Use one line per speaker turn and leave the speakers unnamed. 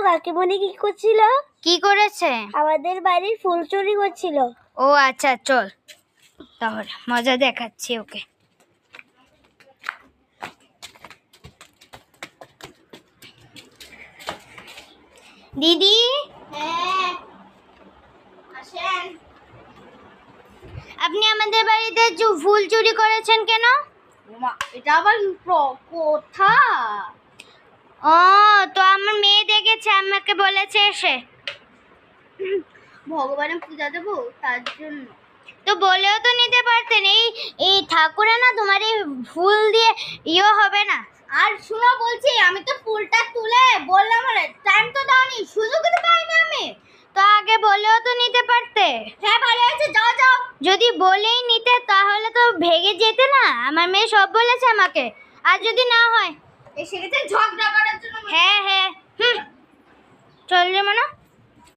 কাকিমণি কি করছিল?
কি করেছে?
আমাদের বাড়ির ফুল চুরি করছিল।
ও আচ্ছা, চল তাহলে মজা দেখাচ্ছি ওকে। দিদি,
হ্যাঁ আসেন।
আপনি আমাদের বাড়িতে ফুল চুরি করেছেন কেন?
এটা আবার কথা?
ও, তো আমার মেয়ে দেখেছে, আমাকে বলেছে এসে।
ভগবানের পূজা দেবো তার জন্য।
তো বলেও তো নিতে পারতেন। এই ঠাকুরে না তোমার এই ফুল দিয়ে ইয়ে হবে না।
আর শুনো বলছি, আমি তো ফুলটা তুলে বললাম, টাইম তো দাওনি, সুযোগ তো পাইনি আমি।
তো আগে বলেও তো নিতে পারতে।
হ্যাঁ ভালো আছে, যাও যাও।
যদি বলেই নিতে তাহলে তো ভেগে যেতে না। আমার মেয়ে সব বলেছে আমাকে। আর যদি না হয়
এসে গেছে ঝগড়া করার জন্য।
হ্যাঁ হ্যাঁ, চল রে মনা।